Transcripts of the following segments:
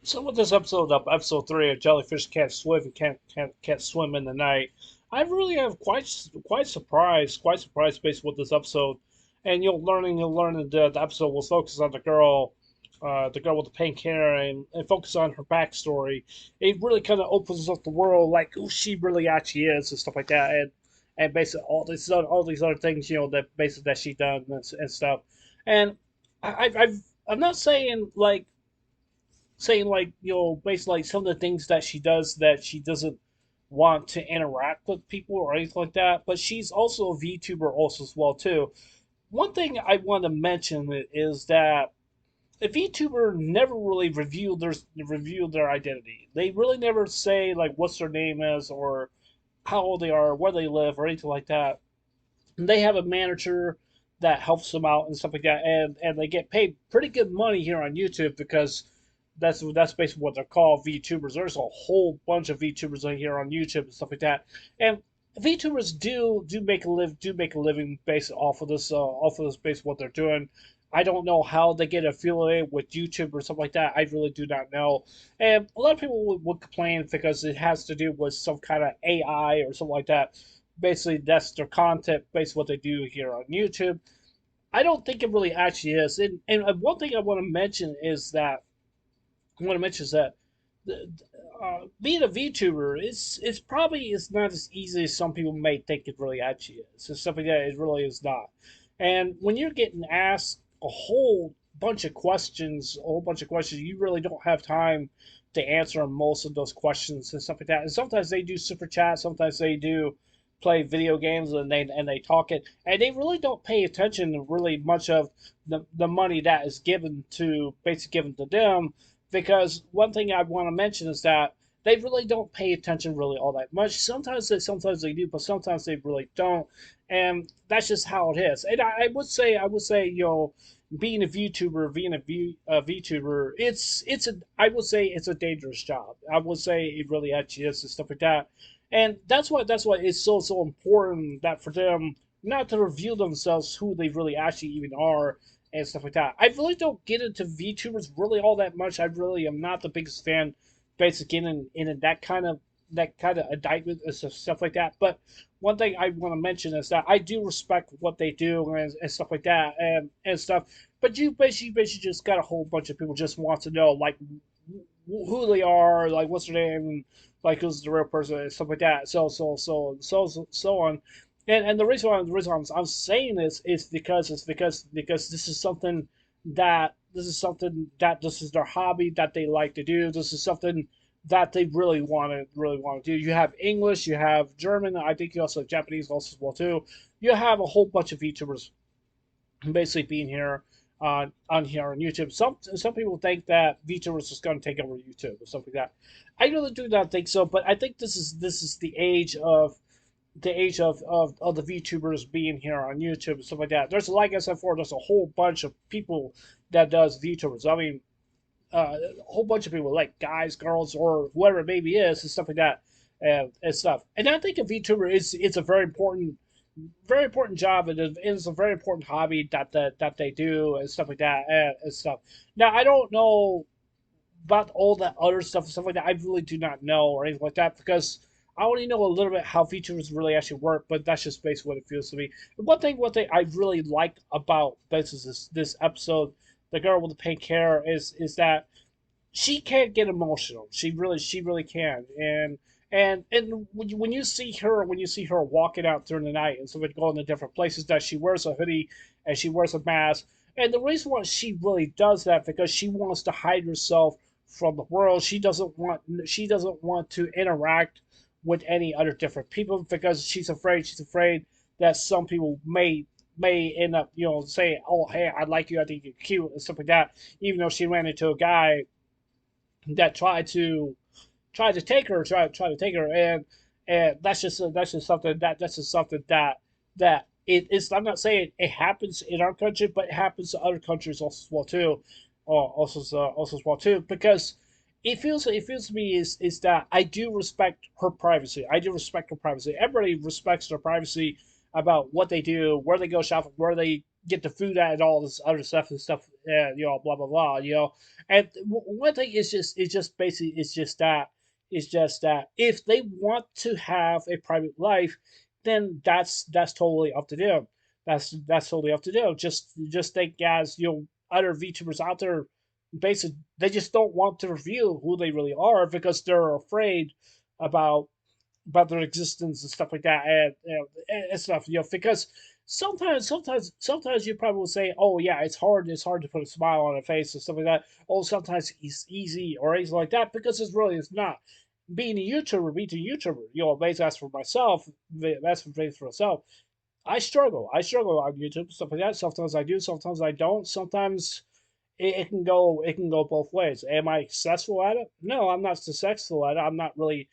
So with this episode of episode three of Jellyfish Can't Swim and can't swim in the night, I really have quite surprised based with this episode, and you'll learn the episode will focus on the girl with the pink hair, and focus on her backstory. It really kind of opens up the world like who she really actually is and stuff like that, and basically all these other things that basically that she done and stuff, and I'm not saying like basically like some of the things that she does that she doesn't want to interact with people or anything like that, but she's also a VTuber also as well too. One thing I want to mention is that a VTuber never really revealed their identity. They really never say like what's their name is or how old they are, where they live, or anything like that. And they have a manager that helps them out and stuff like that, and they get paid pretty good money here on YouTube because that's basically what they're called, VTubers. There's a whole bunch of VTubers on here on YouTube and stuff like that, and VTubers do make a living based off of this based what they're doing. I don't know how they get affiliated with YouTube or something like that. I really do not know. And a lot of people would complain because it has to do with some kind of AI or something like that. Basically, that's their content, based what they do here on YouTube. I don't think it really actually is. And one thing I want to mention is that being a VTuber is probably is not as easy as some people may think it really actually is. It's something that it really is not. And when you're getting asked a whole bunch of questions, you really don't have time to answer most of those questions and stuff like that. And sometimes they do super chat, sometimes they do play video games and they talk it, and they really don't pay attention to really much of the money that is given to them, because one thing I want to mention is that they really don't pay attention really all that much. Sometimes they do, but sometimes they really don't, and that's just how it is. And I would say, being a a VTuber, I would say it's a dangerous job. I would say it really actually is and stuff like that, and that's why it's so important that for them not to reveal themselves who they really actually even are and stuff like that. I really don't get into VTubers really all that much. I really am not the biggest fan, basically in that kind of indictment and stuff like that. But one thing I want to mention is that I do respect what they do and stuff like that and stuff. But you basically just got a whole bunch of people just want to know like who they are, like what's their name, like who's the real person, and stuff like that. So on. And the reason I'm saying this is because this is something that this is their hobby that they like to do. This is something that they really want to do. You have English, you have German. I think you also have Japanese also as well too. You have a whole bunch of VTubers basically being here on here on YouTube. Some people think that VTubers is going to take over YouTube or something like that. I really do not think so, but I think this is the age of the VTubers being here on YouTube and stuff like that. There's like I said before, there's a whole bunch of people that does VTubers. I mean, a whole bunch of people like guys, girls, or whoever it maybe is, and stuff like that, and stuff. And I think a VTuber is it's a very important job, and it's a very important hobby that they do and stuff like that and stuff. Now I don't know about all that other stuff like that. I really do not know or anything like that because I only know a little bit how features really actually work, but that's just basically what it feels to me. One thing I really like about this episode, the girl with the pink hair, is that she can get emotional. She really can. And when you see her walking out during the night and so going to different places, that she wears a hoodie and she wears a mask. And the reason why she really does that because she wants to hide herself from the world. She doesn't want to interact with any other different people because she's afraid that some people may end up saying, oh hey, I like you, I think you're cute and stuff like that, even though she ran into a guy that tried to take her, and that's just something that it is. I'm not saying it happens in our country, but it happens to other countries also as well too, also as well too, because it feels to me is that I do respect her privacy. I do respect her privacy. Everybody respects their privacy about what they do, where they go shopping, get the food out and all this other stuff and stuff, blah blah blah, And one thing is just basically it's just that if they want to have a private life, then that's totally up to them. That's totally up to them. Just think as other VTubers out there, basically they just don't want to reveal who they really are because they're afraid about their existence and stuff like that, and stuff, because sometimes you probably will say, oh yeah, it's hard to put a smile on a face and stuff like that. Oh, sometimes it's easy or anything like that, because it's not. Being a YouTuber, basically, as for myself, for myself, I struggle on YouTube, stuff like that. Sometimes I do, sometimes I don't. Sometimes it can go both ways. Am I successful at it? No, I'm not successful at it. I'm not really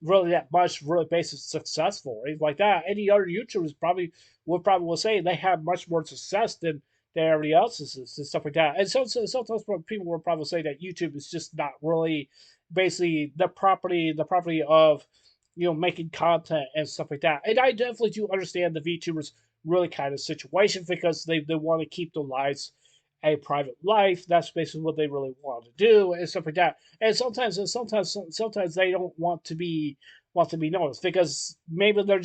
that much really basic successful or anything like that. Any other YouTubers probably will say they have much more success than everybody else's and stuff like that. And sometimes people will probably say that YouTube is just not really basically the property of making content and stuff like that. And I definitely do understand the VTubers really kind of situation because they want to keep their lives a private life. That's basically what they really want to do and stuff like that. And sometimes they don't want to be noticed because maybe they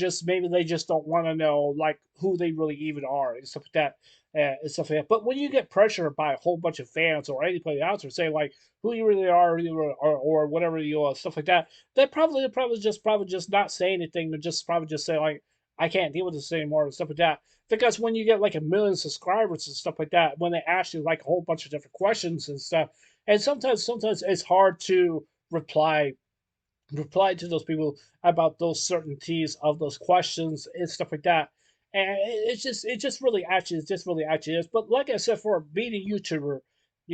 just don't want to know like who they really even are and stuff like that. And stuff like that. But when you get pressured by a whole bunch of fans or anybody else or say like who you really are, or whatever stuff like that, they probably just not say anything. They just probably just say like I can't deal with this anymore and stuff like that. Because when you get like 1 million subscribers and stuff like that, when they ask you like a whole bunch of different questions and stuff, and sometimes it's hard to reply to those people about those certainties of those questions and stuff like that. And it just really actually is. But like I said, for being a YouTuber,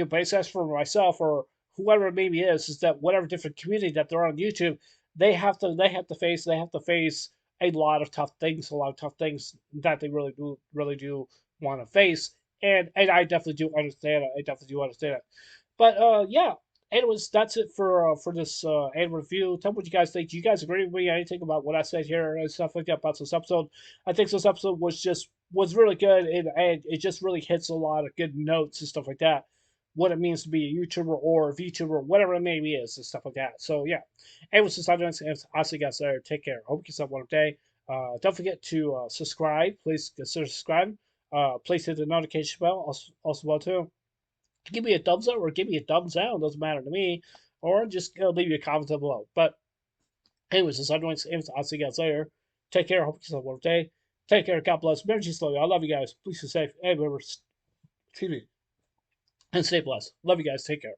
based as for myself or whoever it maybe is that whatever different community that they're on YouTube, they have to face a lot of tough things that they really do want to face. And I definitely do understand it. I definitely do understand it. But yeah, anyways, that's it for this annual review. Tell me what you guys think. Do you guys agree with me? Anything about what I said here and stuff like that about this episode? I think this episode was really good, and it just really hits a lot of good notes and stuff like that. What it means to be a YouTuber or a VTuber, whatever it maybe is, and stuff like that. So yeah. Anyways, since I'm doing this, I'll see you guys later. Take care. Hope you guys have a wonderful day. Don't forget to subscribe. Please consider subscribing. Please hit the notification bell. Also, well too, give me a thumbs up or give me a thumbs down. Doesn't matter to me. Or just leave me a comment down below. But anyways, since I'm doing this, I'll see you guys later. Take care. Hope you have a wonderful day. Take care. God bless. Remember to slowly. I love you guys. Please stay safe. And remember, excuse me. And stay blessed. Love you guys. Take care.